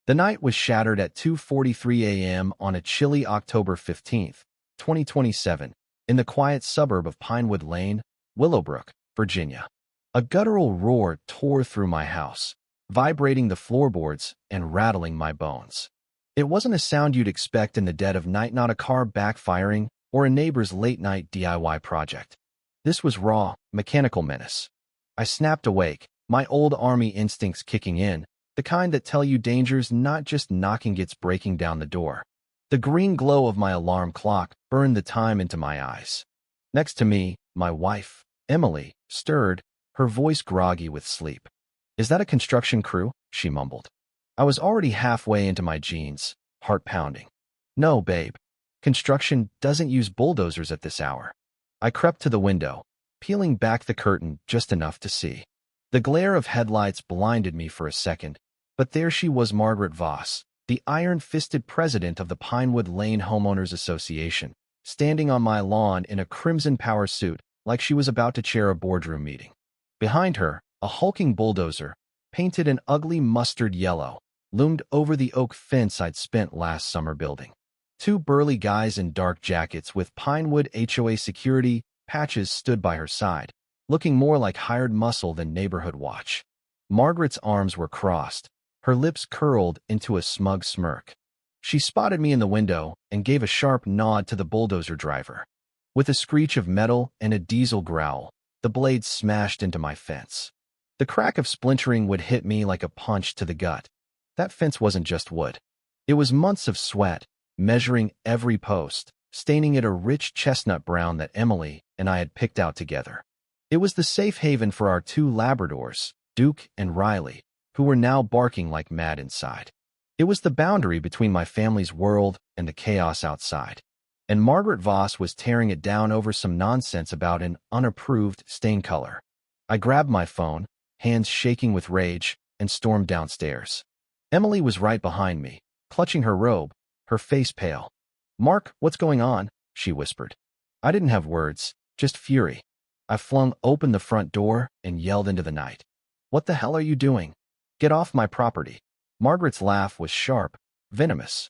The night was shattered at 2:43 a.m. on a chilly October 15th, 2027, in the quiet suburb of Pinewood Lane, Willowbrook, Virginia. A guttural roar tore through my house, vibrating the floorboards and rattling my bones. It wasn't a sound you'd expect in the dead of night, not a car backfiring or a neighbor's late-night DIY project. This was raw, mechanical menace. I snapped awake, my old army instincts kicking in, the kind that tell you danger's not just knocking, it's breaking down the door. The green glow of my alarm clock burned the time into my eyes. Next to me, my wife, Emily, stirred, her voice groggy with sleep. "Is that a construction crew?" she mumbled. I was already halfway into my jeans, heart pounding. "No, babe. Construction doesn't use bulldozers at this hour." I crept to the window, peeling back the curtain just enough to see. The glare of headlights blinded me for a second, but there she was, Margaret Voss, the iron-fisted president of the Pinewood Lane Homeowners Association, standing on my lawn in a crimson power suit like she was about to chair a boardroom meeting. Behind her, a hulking bulldozer, painted an ugly mustard yellow, loomed over the oak fence I'd spent last summer building. Two burly guys in dark jackets with Pinewood HOA security patches stood by her side, looking more like hired muscle than neighborhood watch. Margaret's arms were crossed, her lips curled into a smug smirk. She spotted me in the window and gave a sharp nod to the bulldozer driver. With a screech of metal and a diesel growl, the blade smashed into my fence. The crack of splintering would hit me like a punch to the gut. That fence wasn't just wood. It was months of sweat, measuring every post, staining it a rich chestnut brown that Emily and I had picked out together. It was the safe haven for our two Labradors, Duke and Riley, who were now barking like mad inside. It was the boundary between my family's world and the chaos outside. And Margaret Voss was tearing it down over some nonsense about an unapproved stain color. I grabbed my phone, hands shaking with rage, and stormed downstairs. Emily was right behind me, clutching her robe, her face pale. "Mark, what's going on?" she whispered. I didn't have words, just fury. I flung open the front door and yelled into the night. "What the hell are you doing? Get off my property." Margaret's laugh was sharp, venomous.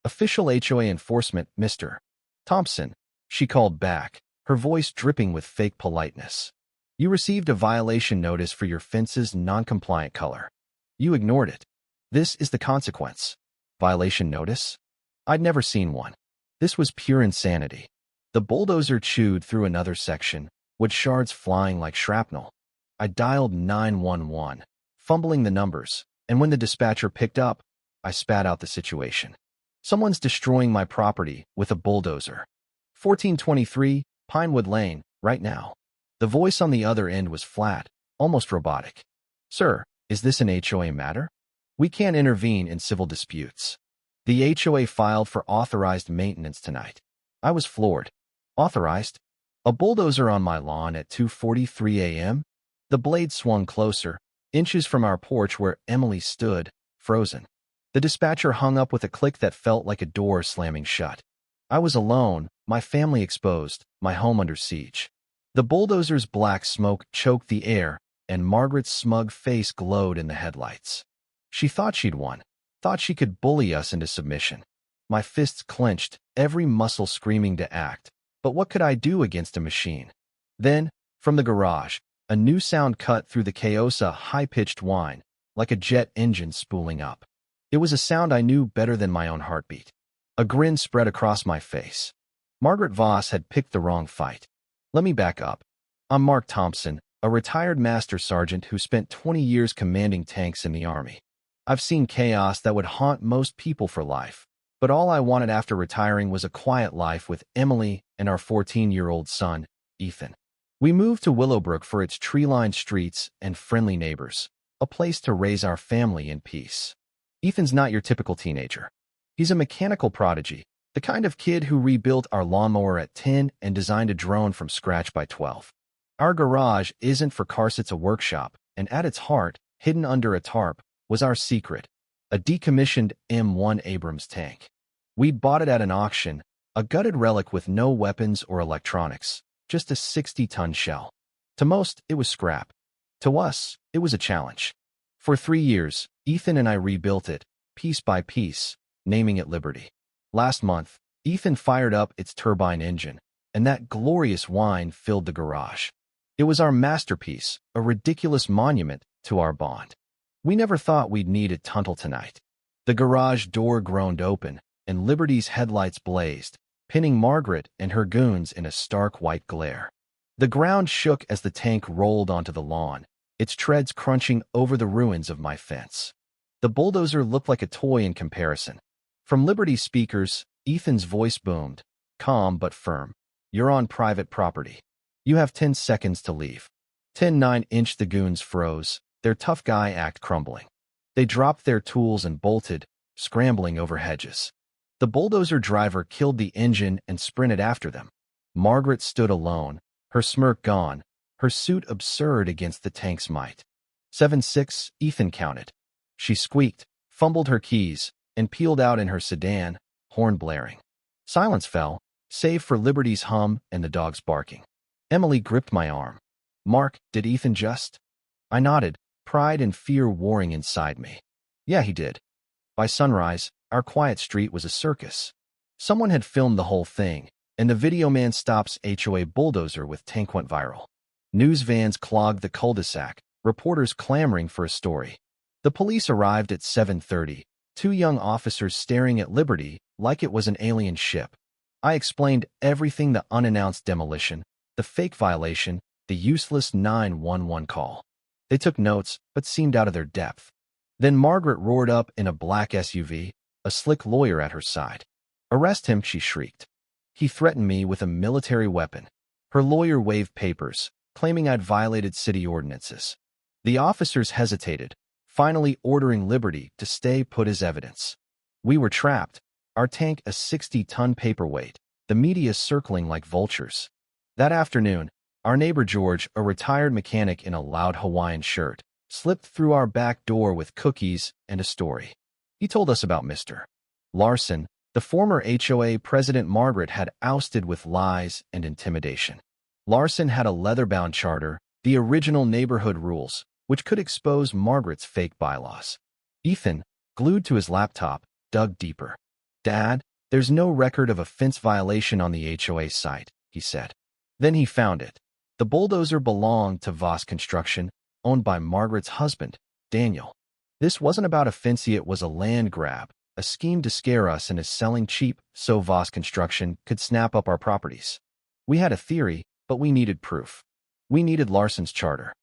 "Official HOA enforcement, Mr. Thompson," she called back, her voice dripping with fake politeness. "You received a violation notice for your fence's non-compliant color. You ignored it. This is the consequence." Violation notice? I'd never seen one. This was pure insanity. The bulldozer chewed through another section, wood shards flying like shrapnel. I dialed 911, fumbling the numbers, and when the dispatcher picked up, I spat out the situation. "Someone's destroying my property with a bulldozer. 1423 Pinewood Lane, right now." The voice on the other end was flat, almost robotic. "Sir, is this an HOA matter? We can't intervene in civil disputes. The HOA filed for authorized maintenance tonight." I was floored. Authorized? A bulldozer on my lawn at 2:43 a.m.? The blade swung closer, inches from our porch where Emily stood, frozen. The dispatcher hung up with a click that felt like a door slamming shut. I was alone, my family exposed, my home under siege. The bulldozer's black smoke choked the air, and Margaret's smug face glowed in the headlights. She thought she'd won, thought she could bully us into submission. My fists clenched, every muscle screaming to act. But what could I do against a machine? Then, from the garage, a new sound cut through the chaos, a high-pitched whine, like a jet engine spooling up. It was a sound I knew better than my own heartbeat. A grin spread across my face. Margaret Voss had picked the wrong fight. Let me back up. I'm Mark Thompson, a retired master sergeant who spent 20 years commanding tanks in the Army. I've seen chaos that would haunt most people for life, but all I wanted after retiring was a quiet life with Emily and our 14-year-old son, Ethan. We moved to Willowbrook for its tree-lined streets and friendly neighbors, a place to raise our family in peace. Ethan's not your typical teenager. He's a mechanical prodigy, the kind of kid who rebuilt our lawnmower at 10 and designed a drone from scratch by 12. Our garage isn't for cars, it's a workshop, and at its heart, hidden under a tarp, was our secret, a decommissioned M1 Abrams tank. We'd bought it at an auction, a gutted relic with no weapons or electronics, just a 60-ton shell. To most, it was scrap. To us, it was a challenge. For 3 years, Ethan and I rebuilt it, piece by piece, naming it Liberty. Last month, Ethan fired up its turbine engine, and that glorious whine filled the garage. It was our masterpiece, a ridiculous monument to our bond. We never thought we'd need it until tonight. The garage door groaned open, and Liberty's headlights blazed, pinning Margaret and her goons in a stark white glare. The ground shook as the tank rolled onto the lawn, its treads crunching over the ruins of my fence. The bulldozer looked like a toy in comparison. From Liberty's speakers, Ethan's voice boomed, calm but firm. "You're on private property. You have 10 seconds to leave." 10-9 the goons froze, their tough guy act crumbling. They dropped their tools and bolted, scrambling over hedges. The bulldozer driver killed the engine and sprinted after them. Margaret stood alone, her smirk gone, her suit absurd against the tank's might. 7-6, Ethan counted. She squeaked, fumbled her keys, and peeled out in her sedan, horn blaring. Silence fell, save for Liberty's hum and the dog's barking. Emily gripped my arm. "Mark, did Ethan just?" I nodded, pride and fear warring inside me. Yeah, he did. By sunrise, our quiet street was a circus. Someone had filmed the whole thing, and the video man stops HOA bulldozer with tank went viral. News vans clogged the cul-de-sac, reporters clamoring for a story. The police arrived at 7:30, two young officers staring at Liberty like it was an alien ship. I explained everything: the unannounced demolition, the fake violation, the useless 911 call. They took notes, but seemed out of their depth. Then Margaret roared up in a black SUV, a slick lawyer at her side. "Arrest him," she shrieked. He threatened me with a military weapon. Her lawyer waved papers, claiming I'd violated city ordinances. The officers hesitated, finally ordering Liberty to stay put as evidence. We were trapped, our tank a 60-ton paperweight, the media circling like vultures. That afternoon, our neighbor George, a retired mechanic in a loud Hawaiian shirt, slipped through our back door with cookies and a story. He told us about Mr. Larson, the former HOA president Margaret had ousted with lies and intimidation. Larson had a leather-bound charter, the original neighborhood rules, which could expose Margaret's fake bylaws. Ethan, glued to his laptop, dug deeper. "Dad, there's no record of a fence violation on the HOA site," he said. Then he found it. The bulldozer belonged to Voss Construction, owned by Margaret's husband, Daniel. This wasn't about a fence, it was a land grab, a scheme to scare us into selling cheap so Voss Construction could snap up our properties. We had a theory, but we needed proof. We needed Larson's charter.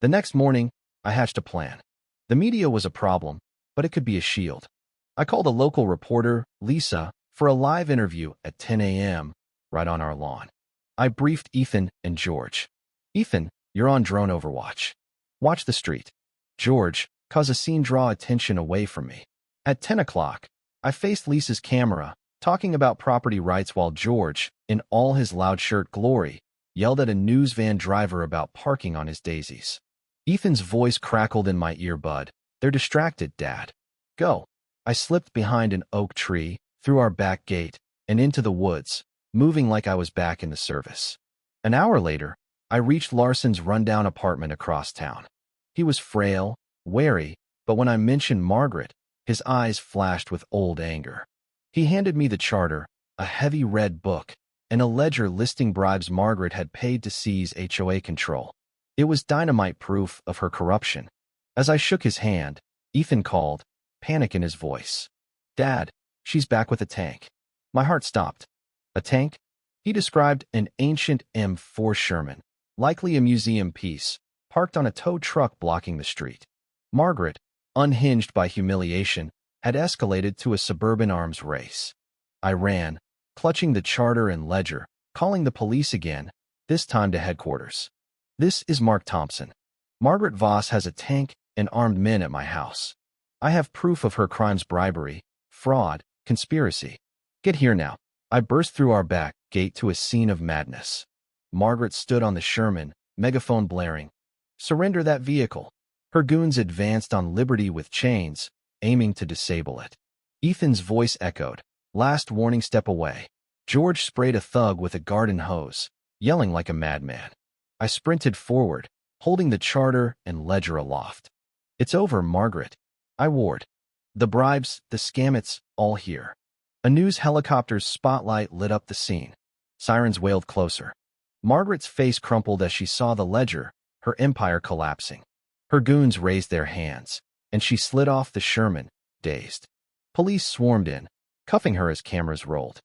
The next morning, I hatched a plan. The media was a problem, but it could be a shield. I called a local reporter, Lisa, for a live interview at 10 a.m., right on our lawn. I briefed Ethan and George. "Ethan, you're on drone overwatch. Watch the street." "George, cause a scene, draw attention away from me." At 10 o'clock, I faced Lisa's camera, talking about property rights while George, in all his loud shirt glory, yelled at a news van driver about parking on his daisies. Ethan's voice crackled in my earbud. "They're distracted, Dad. Go." I slipped behind an oak tree, through our back gate, and into the woods, moving like I was back in the service. An hour later, I reached Larson's rundown apartment across town. He was frail, wary, but when I mentioned Margaret, his eyes flashed with old anger. He handed me the charter, a heavy red book, and a ledger listing bribes Margaret had paid to seize HOA control. It was dynamite proof of her corruption. As I shook his hand, Ethan called, panic in his voice. "Dad, she's back with a tank." My heart stopped. A tank? He described an ancient M4 Sherman, likely a museum piece, parked on a tow truck blocking the street. Margaret, unhinged by humiliation, had escalated to a suburban arms race. I ran, clutching the charter and ledger, calling the police again, this time to headquarters. "This is Mark Thompson. Margaret Voss has a tank and armed men at my house. I have proof of her crimes: bribery, fraud, conspiracy. Get here now." I burst through our back gate to a scene of madness. Margaret stood on the Sherman, megaphone blaring. "Surrender that vehicle." Her goons advanced on Liberty with chains, aiming to disable it. Ethan's voice echoed, "Last warning, step away." George sprayed a thug with a garden hose, yelling like a madman. I sprinted forward, holding the charter and ledger aloft. "It's over, Margaret," I warned. The bribes, the scam, it's all here. A news helicopter's spotlight lit up the scene. Sirens wailed closer. Margaret's face crumpled as she saw the ledger, her empire collapsing. Her goons raised their hands, and she slid off the Sherman, dazed. Police swarmed in, cuffing her as cameras rolled.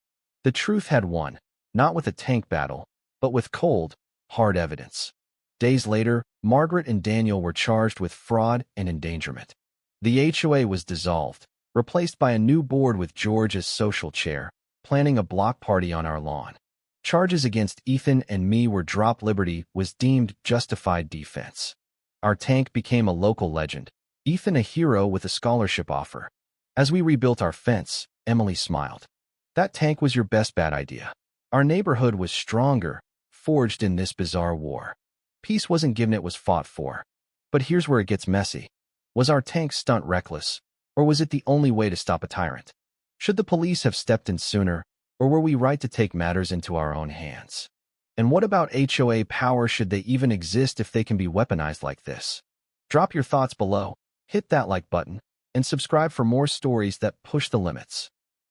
The truth had won, not with a tank battle, but with cold, hard evidence. Days later, Margaret and Daniel were charged with fraud and endangerment. The HOA was dissolved, replaced by a new board with George as social chair, planning a block party on our lawn. Charges against Ethan and me were dropped. Liberty was deemed justified defense. Our tank became a local legend, Ethan a hero with a scholarship offer. As we rebuilt our fence, Emily smiled. That tank was your best bad idea. Our neighborhood was stronger, forged in this bizarre war. Peace wasn't given, it was fought for. But here's where it gets messy. Was our tank stunt reckless, or was it the only way to stop a tyrant? Should the police have stepped in sooner, or were we right to take matters into our own hands? And what about HOA power? Should they even exist if they can be weaponized like this? Drop your thoughts below, hit that like button, and subscribe for more stories that push the limits.